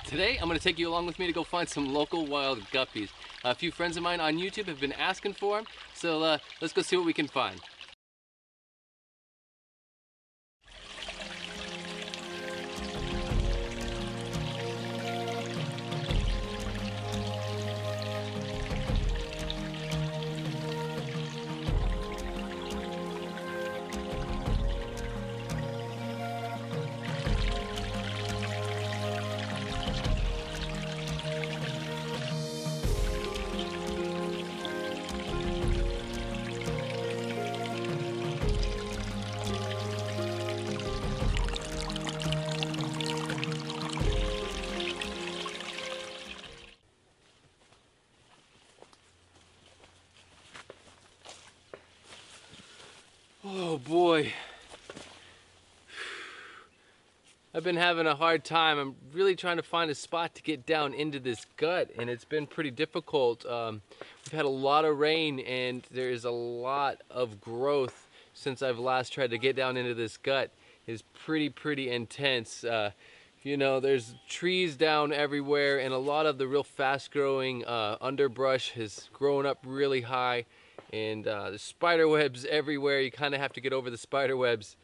Today, I'm going to take you along with me to go find some local wild guppies. A few friends of mine on YouTube have been asking for them, so let's go see what we can find. Oh boy, I've been having a hard time. I'm really trying to find a spot to get down into this gut, and it's been pretty difficult. We've had a lot of rain and there's a lot of growth since I've last tried to get down into this gut. It's pretty intense. You know, there's trees down everywhere, and a lot of the real fast growing underbrush has grown up really high. And there's spider webs everywhere. You kind of have to get over the spider webs,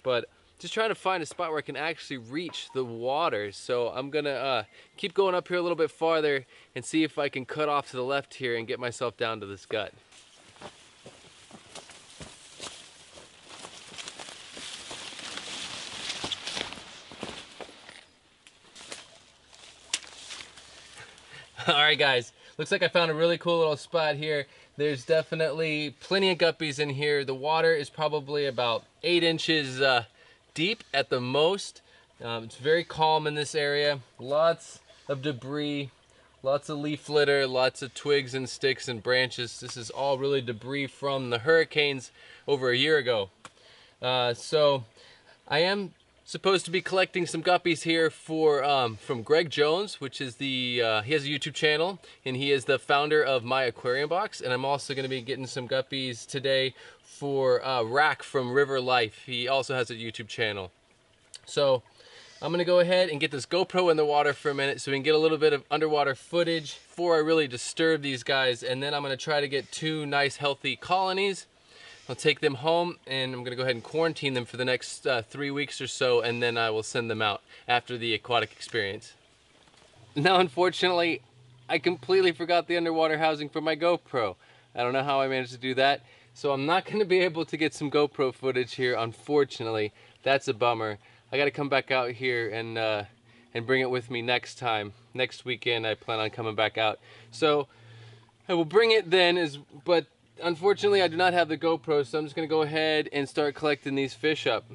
but just trying to find a spot where I can actually reach the water. So I'm gonna keep going up here a little bit farther and see if I can cut off to the left here and get myself down to this gut. Alright guys, looks like I found a really cool little spot here. There's definitely plenty of guppies in here. The water is probably about 8 inches deep at the most. It's very calm in this area. Lots of debris, lots of leaf litter, lots of twigs and sticks and branches. This is all really debris from the hurricanes over a year ago. So I am supposed to be collecting some guppies here for from Greg Jones, which is the he has a YouTube channel, and he is the founder of My Aquarium Box. And I'm also going to be getting some guppies today for Rack from River Life. He also has a YouTube channel. So I'm going to go ahead and get this GoPro in the water for a minute so we can get a little bit of underwater footage before I really disturb these guys. And then I'm going to try to get 2 nice healthy colonies. I'll take them home, and I'm going to go ahead and quarantine them for the next 3 weeks or so, and then I will send them out after the aquatic experience. Now, unfortunately, I completely forgot the underwater housing for my GoPro. I don't know how I managed to do that, so I'm not going to be able to get some GoPro footage here, unfortunately. That's a bummer. I got to come back out here and bring it with me next time. Next weekend, I plan on coming back out. So I will bring it then, but unfortunately, I do not have the GoPro, so I'm just going to go ahead and start collecting these fish up.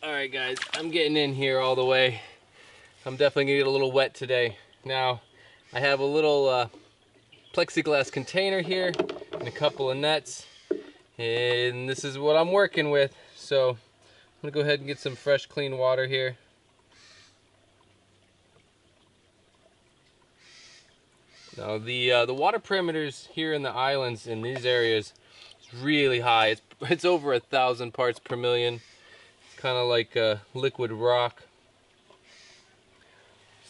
Alright guys, I'm getting in here all the way. I'm definitely going to get a little wet today. Now, I have a little plexiglass container here and a couple of nets, and this is what I'm working with. So I'm going to go ahead and get some fresh, clean water here. Now the water parameters here in the islands in these areas is really high. It's over 1,000 parts per million. It's kind of like liquid rock.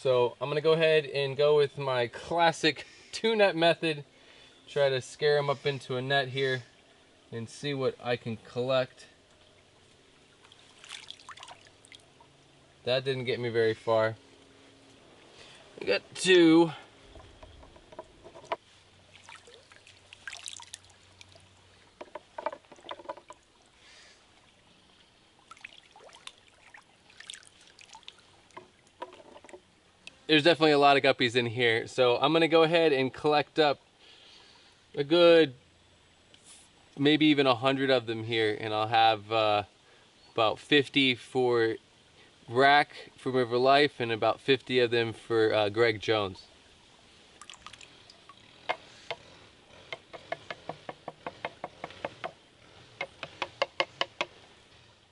So I'm gonna go ahead and go with my classic 2-net method. Try to scare them up into a net here and see what I can collect. That didn't get me very far. We got 2. There's definitely a lot of guppies in here, so I'm gonna go ahead and collect up a good maybe even 100 of them here, and I'll have about 50 for Rack from River Life and about 50 of them for Greg Jones.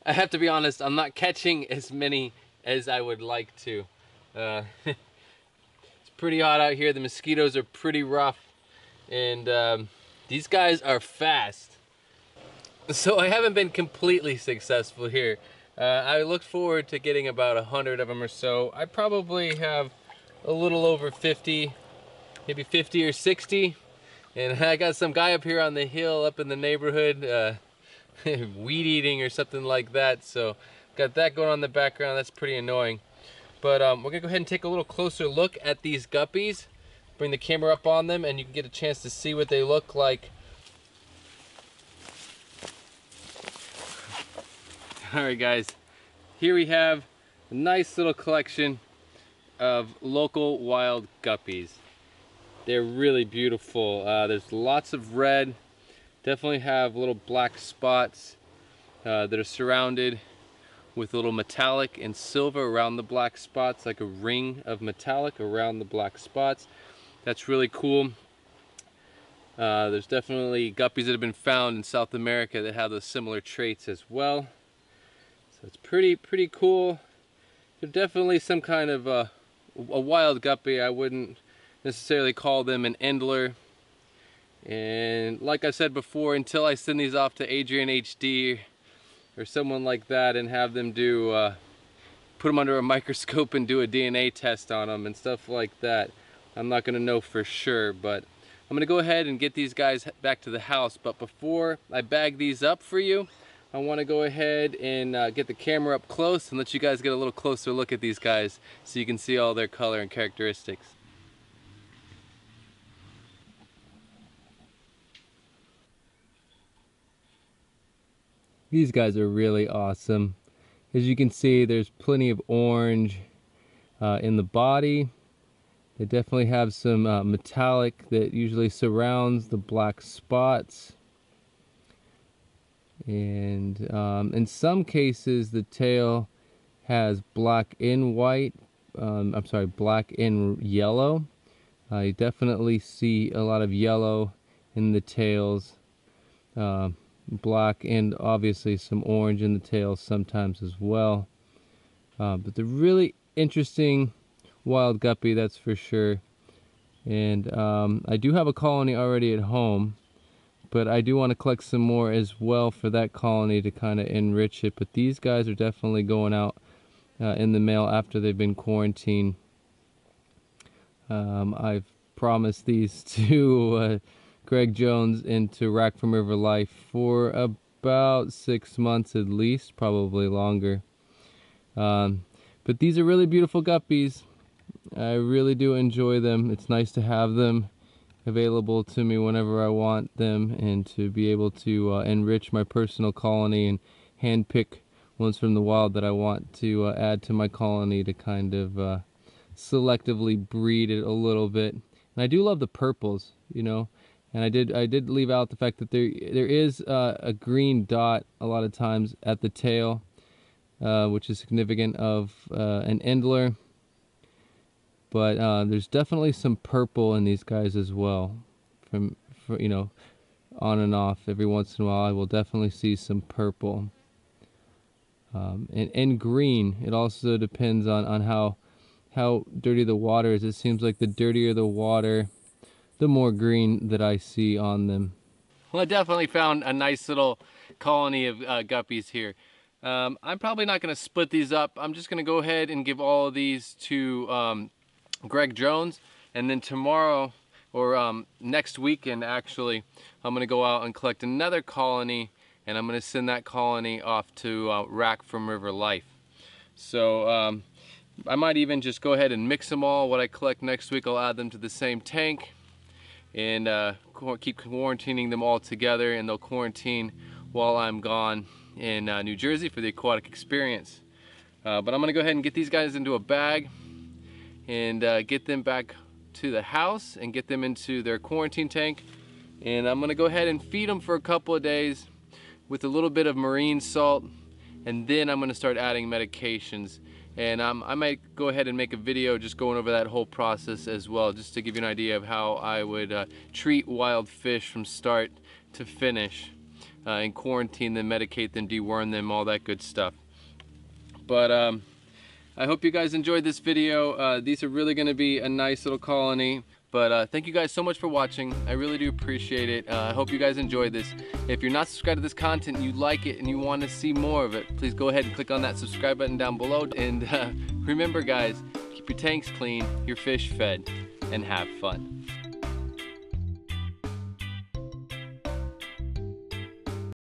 I have to be honest, I'm not catching as many as I would like to. It's pretty hot out here. The mosquitoes are pretty rough, and these guys are fast. So I haven't been completely successful here. I look forward to getting about 100 of them or so. I probably have a little over 50, maybe 50 or 60. And I got some guy up here on the hill up in the neighborhood weed eating or something like that. So got that going on in the background. That's pretty annoying. But we're gonna go ahead and take a little closer look at these guppies. Bring the camera up on them and you can get a chance to see what they look like. Alright guys, here we have a nice little collection of local wild guppies. They're really beautiful. There's lots of red, definitely have little black spots that are surrounded with a little metallic and silver around the black spots, like a ring of metallic around the black spots. That's really cool. There's definitely guppies that have been found in South America that have those similar traits as well. So it's pretty cool. They're definitely some kind of a wild guppy. I wouldn't necessarily call them an endler. And like I said before, until I send these off to Adrian HD or someone like that and have them do put them under a microscope and do a DNA test on them and stuff like that, I'm not gonna know for sure. But I'm gonna go ahead and get these guys back to the house. But before I bag these up for you, I want to go ahead and get the camera up close and let you guys get a little closer look at these guys so you can see all their color and characteristics. These guys are really awesome. As you can see, there's plenty of orange in the body. They definitely have some metallic that usually surrounds the black spots. And in some cases the tail has black and white, I'm sorry, black and yellow. You definitely see a lot of yellow in the tails, black and obviously some orange in the tails sometimes as well. But they're really interesting wild guppy, that's for sure. And I do have a colony already at home, but I do want to collect some more as well for that colony to kind of enrich it. But these guys are definitely going out in the mail after they've been quarantined. I've promised these to Greg Jones and to Rack from River Life for about 6 months at least, probably longer. But these are really beautiful guppies. I really do enjoy them. It's nice to have them available to me whenever I want them, and to be able to enrich my personal colony and handpick ones from the wild that I want to add to my colony to kind of selectively breed it a little bit. And I do love the purples, you know, and I did leave out the fact that there is a green dot a lot of times at the tail, which is significant of an endler. But there's definitely some purple in these guys as well. You know, on and off. Every once in a while I will definitely see some purple. And green. It also depends on how dirty the water is. It seems like the dirtier the water, the more green that I see on them. Well, I definitely found a nice little colony of guppies here. I'm probably not going to split these up. I'm just going to go ahead and give all of these to Greg Jones, and then tomorrow or next weekend actually, I'm gonna go out and collect another colony, and I'm gonna send that colony off to Rack from River Life. So I might even just go ahead and mix them all. What I collect next week, I'll add them to the same tank and keep quarantining them all together, and they'll quarantine while I'm gone in New Jersey for the aquatic experience. But I'm gonna go ahead and get these guys into a bag and get them back to the house and get them into their quarantine tank. And I'm gonna go ahead and feed them for a couple of days with a little bit of marine salt, and then I'm gonna start adding medications. And I might go ahead and make a video just going over that whole process as well, just to give you an idea of how I would treat wild fish from start to finish, and quarantine them, medicate them, deworm them, all that good stuff. But I hope you guys enjoyed this video. These are really going to be a nice little colony But thank you guys so much for watching. I really do appreciate it. I hope you guys enjoyed this. If you're not subscribed to this content, you like it and you want to see more of it, please go ahead and click on that subscribe button down below. And remember guys, keep your tanks clean, your fish fed, and have fun.